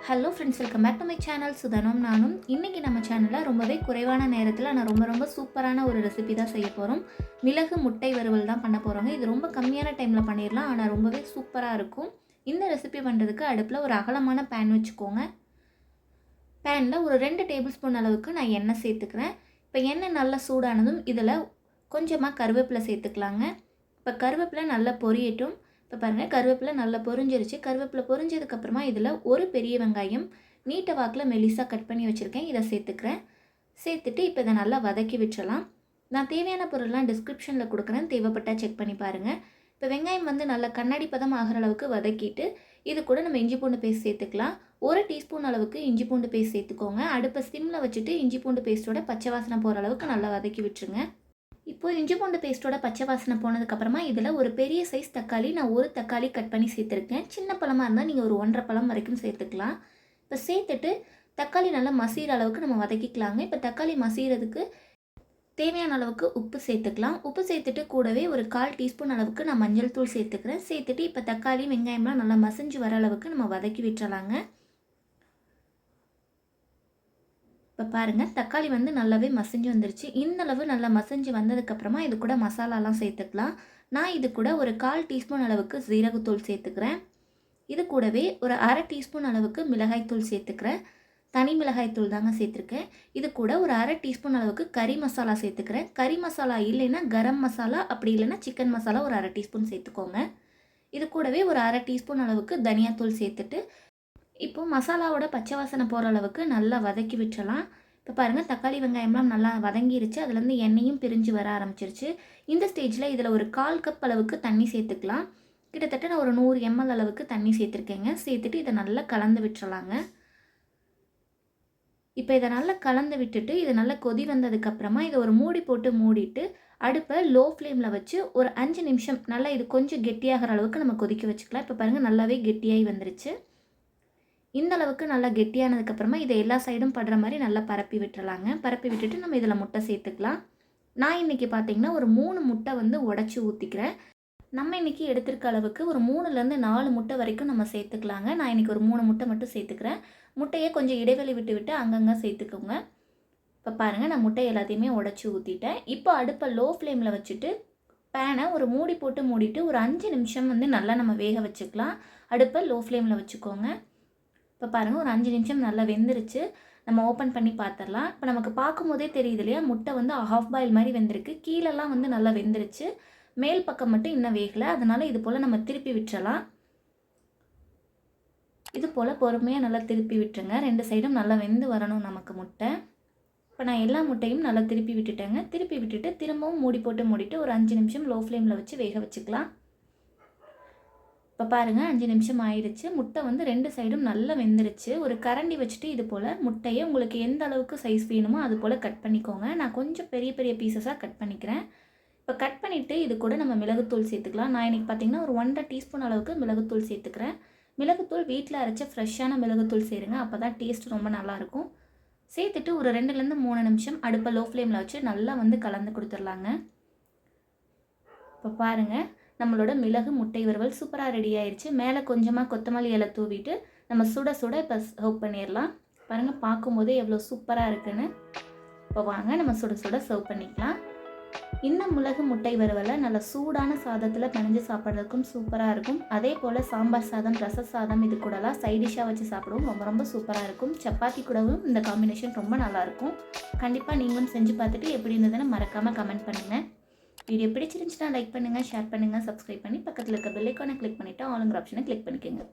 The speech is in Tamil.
Hello friends, welcome back to my channel. சுதனும் நானும் இன்றைக்கி நம்ம சேனலில் ரொம்பவே குறைவான நேரத்தில் நான் ரொம்ப சூப்பரான ஒரு ரெசிபி தான் செய்ய போகிறோம். மிளகு முட்டை வறுவல் தான் பண்ண போகிறோங்க. இது ரொம்ப கம்மியான டைமில் பண்ணிடலாம், ஆனால் ரொம்பவே சூப்பராக இருக்கும். இந்த ரெசிபி பண்ணுறதுக்கு அடுப்பில் ஒரு அகலமான பேன் வச்சுக்கோங்க. பேனில் ஒரு 2 டேபிள் ஸ்பூன் அளவுக்கு நான் எண்ணெய் சேர்த்துக்கிறேன். இப்போ எண்ணெய் நல்லா சூடானதும் இதில் கொஞ்சமாக கருவேப்பிலை சேர்த்துக்கலாங்க. இப்போ கருவேப்பிலை நல்லா பொரியட்டும். இப்போ பாருங்கள், கருவேப்பிலை நல்லா பொரிஞ்சிருச்சு. கருவேப்பிலை பொரிஞ்சதுக்கப்புறமா இதில் ஒரு பெரிய வெங்காயம் நீட்ட வாக்கில் மெலிசாக கட் பண்ணி வச்சுருக்கேன், இதை சேர்த்துக்கிறேன். சேர்த்துட்டு இப்போ இதை நல்லா வதக்கி விட்டுறலாம். நான் தேவையான பொருள்லாம் டிஸ்கிரிப்ஷனில் கொடுக்குறேன், தேவைப்பட்டால் செக் பண்ணி பாருங்கள். இப்போ வெங்காயம் நல்லா கண்ணாடி பதம் ஆகிற அளவுக்கு வதக்கிட்டு இது கூட நம்ம இஞ்சி பூண்டு பேஸ்ட் சேர்த்துக்கலாம். 1 டீஸ்பூன் அளவுக்கு இஞ்சி பூண்டு பேஸ்ட் சேர்த்துக்கோங்க. அடுப்பை சிம்மில் வச்சுட்டு இஞ்சி பூண்டு பேஸ்ட்டோட பச்சை வாசனை போகிற அளவுக்கு நல்லா வதக்கி விட்டுருங்க. இப்போ இஞ்சி பூண்டு பேஸ்ட்டோட பச்சை வாசனை போனதுக்கப்புறமா இதில் ஒரு பெரிய சைஸ் தக்காளி, நான் ஒரு தக்காளி கட் பண்ணி சேர்த்துருக்கேன். சின்ன பழமாக இருந்தால் நீங்கள் ஒரு 1.5 பழம் வரைக்கும் சேர்த்துக்கலாம். இப்போ சேர்த்துட்டு தக்காளி நல்லா மசிகிற அளவுக்கு நம்ம வதக்கிக்கலாங்க. இப்போ தக்காளி மசிகிறதுக்கு தேவையான அளவுக்கு உப்பு சேர்த்துக்கலாம். உப்பு சேர்த்துட்டு கூடவே ஒரு 1/4 டீஸ்பூன் அளவுக்கு நான் மஞ்சள் தூள் சேர்த்துக்கிறேன். சேர்த்துட்டு இப்போ தக்காளி வெங்காயம்லாம் நல்லா மசிஞ்சு வர அளவுக்கு நம்ம வதக்கி விட்டுறலாங்க. இப்போ பாருங்கள், தக்காளி நல்லாவே மசிஞ்சு வந்துருச்சு. இந்தளவு நல்லா மசிஞ்சு வந்ததுக்கப்புறமா இது கூட மசாலாலாம் சேர்த்துக்கலாம். நான் இது கூட ஒரு 1/4 டீஸ்பூன் அளவுக்கு ஜீரகத்தூள் சேர்த்துக்கிறேன். இது கூடவே ஒரு 1/2 டீஸ்பூன் அளவுக்கு மிளகாய்த்தூள் சேர்த்துக்கிறேன். தனி மிளகாய்த்தூள் தாங்க சேர்த்துருக்கேன். இது கூட ஒரு 1/2 டீஸ்பூன் அளவுக்கு கறி மசாலா சேர்த்துக்கிறேன். கறி மசாலா இல்லைன்னா கரம் மசாலா, அப்படி இல்லைன்னா சிக்கன் மசாலா ஒரு 1/2 டீஸ்பூன் சேர்த்துக்கோங்க. இது கூடவே ஒரு 1/2 டீஸ்பூன் அளவுக்கு தனியாத்தூள் சேர்த்துட்டு இப்போது மசாலாவோட பச்சை வாசனை போகிற அளவுக்கு நல்லா வதக்கி விட்டுறலாம். இப்போ பாருங்கள், தக்காளி வெங்காயம்லாம் நல்லா வதங்கிருச்சு. அதுலேருந்து எண்ணெயும் பிரிஞ்சு வர ஆரம்பிச்சிருச்சு. இந்த ஸ்டேஜில் இதில் ஒரு 1/4 கப் அளவுக்கு தண்ணி சேர்த்துக்கலாம். கிட்டத்தட்ட நான் ஒரு 100 ml அளவுக்கு தண்ணி சேர்த்துருக்கேங்க. சேர்த்துட்டு இதை நல்லா கலந்து விட்டுறலாங்க. இப்போ இதை நல்லா கலந்து விட்டுட்டு இது நல்லா கொதி வந்ததுக்கப்புறமா இதை ஒரு மூடி போட்டு மூடிட்டு அடுப்பை லோ ஃப்ளேமில் வச்சு ஒரு 5 நிமிஷம் நல்லா இது கொஞ்சம் கெட்டியாகிற அளவுக்கு நம்ம கொதிக்க வச்சுக்கலாம். இப்போ பாருங்கள், நல்லாவே கெட்டியாகி வந்துருச்சு. இந்த அளவுக்கு நல்லா கெட்டியானதுக்கப்புறமா இதை எல்லா சைடும் படுற மாதிரி நல்லா பரப்பி விட்டுறலாங்க. பரப்பி விட்டுட்டு நம்ம இதில் முட்டை சேர்த்துக்கலாம். நான் இன்றைக்கி பார்த்திங்கன்னா ஒரு 3 முட்டை உடச்சி ஊற்றிக்கிறேன். நம்ம இன்றைக்கி எடுத்திருக்க அளவுக்கு ஒரு 3லேருந்து 4 முட்டை வரைக்கும் நம்ம சேர்த்துக்கலாங்க. நான் இன்றைக்கி ஒரு 3 முட்டை மட்டும் சேர்த்துக்கிறேன். முட்டையை கொஞ்சம் இடைவெளி விட்டு விட்டு அங்கங்கே சேர்த்துக்கோங்க. இப்போ பாருங்கள், நான் முட்டை எல்லாத்தையுமே உடச்சி ஊற்றிட்டேன். இப்போ அடுப்பை லோ ஃப்ளேமில் வச்சுட்டு பேனை ஒரு மூடி போட்டு மூடிட்டு ஒரு 5 நிமிஷம் நல்லா நம்ம வேக வச்சுக்கலாம். அடுப்பை லோ ஃப்ளேமில் வச்சுக்கோங்க. இப்போ பாருங்கள், ஒரு 5 நிமிஷம் நல்லா வெந்துருச்சு. நம்ம ஓப்பன் பண்ணி பார்த்துடலாம். இப்போ நமக்கு பார்க்கும்போதே தெரியுது இல்லையா, முட்டை ஹாஃப் பாயில் மாதிரி வெந்திருக்கு. கீழெல்லாம் நல்லா வெந்துருச்சு. மேல் பக்கம் மட்டும் இன்னும் வேகலை. அதனால் இது போல் நம்ம திருப்பி விட்டுறலாம். இது போல் பொறுமையாக நல்லா திருப்பி விட்டுருங்க. 2 சைடும் நல்லா வெந்து வரணும் நமக்கு முட்டை. இப்போ நான் எல்லா முட்டையும் நல்லா திருப்பி விட்டுட்டேங்க. திருப்பி விட்டுட்டு திரும்பவும் மூடி போட்டு மூடிட்டு ஒரு 5 நிமிஷம் லோ ஃப்ளேமில் வச்சு வேக வச்சுக்கலாம். இப்போ பாருங்கள், 5 நிமிஷம் ஆயிடுச்சு. முட்டை 2 சைடும் நல்லா வெந்துருச்சு. ஒரு கரண்டி வச்சுட்டு இது போல் முட்டையை உங்களுக்கு எந்த அளவுக்கு சைஸ் வேணுமோ அது போல் கட் பண்ணிக்கோங்க. நான் கொஞ்சம் பெரிய பெரிய பீசஸாக கட் பண்ணிக்கிறேன். இப்போ கட் பண்ணிவிட்டு இது கூட நம்ம மிளகுத்தூள் சேர்த்துக்கலாம். நான் இன்றைக்கி பார்த்திங்கன்னா ஒரு 1.5 டீஸ்பூன் அளவுக்கு மிளகுத்தூள் சேர்த்துக்கிறேன். மிளகுத்தூள் வீட்டில் அரைச்ச ஃப்ரெஷ்ஷான மிளகுத்தூள் சேருங்க, அப்போ தான் டேஸ்ட் ரொம்ப நல்லாயிருக்கும். சேர்த்துட்டு ஒரு 2லேருந்து 3 நிமிஷம் அடுப்பை லோ ஃப்ளேமில் வச்சு நல்லா கலந்து கொடுத்துடலாங்க. இப்போ பாருங்கள், நம்மளோட மிளகு முட்டை வறுவல் சூப்பராக ரெடி ஆயிடுச்சு. மேலே கொஞ்சமாக கொத்தமல்லி இலை தூவிட்டு நம்ம சுட சுட இப்போ சர்வ் பண்ணிடலாம். பாருங்கள், பார்க்கும்போதே எவ்வளோ சூப்பராக இருக்குன்னு. இப்போ வாங்க நம்ம சுட சுட சர்வ் பண்ணிக்கலாம். இந்த மிளகு முட்டை வறுவலை நல்லா சூடான சாதத்தில் பிணைஞ்சு சாப்பிட்றதுக்கும் சூப்பராக இருக்கும். அதே போல் சாம்பார் சாதம், ரச சாதம் இது கூடலாம் சைட் டிஷ்ஷாக வச்சு சாப்பிடுவோம். ரொம்ப சூப்பராக இருக்கும். சப்பாத்தி கூடவும் இந்த காம்பினேஷன் ரொம்ப நல்லாயிருக்கும். கண்டிப்பாக நீங்களும் செஞ்சு பார்த்துட்டு எப்படி இருந்ததுன்னு மறக்காமல் கமெண்ட் பண்ணுங்கள். வீடியோ பிடிச்சிருந்துச்சுன்னா லைக் பண்ணுங்கள், ஷேர் பண்ணுங்கள், சப்ஸ்கிரைப் பண்ணி பக்கத்தில் இருக்க பெல் ஐக்கானை கிளிக் பண்ணிவிட்டு ஆளுங்கிற ஆப்ஷனை கிளிக் பண்ணிக்கோங்க.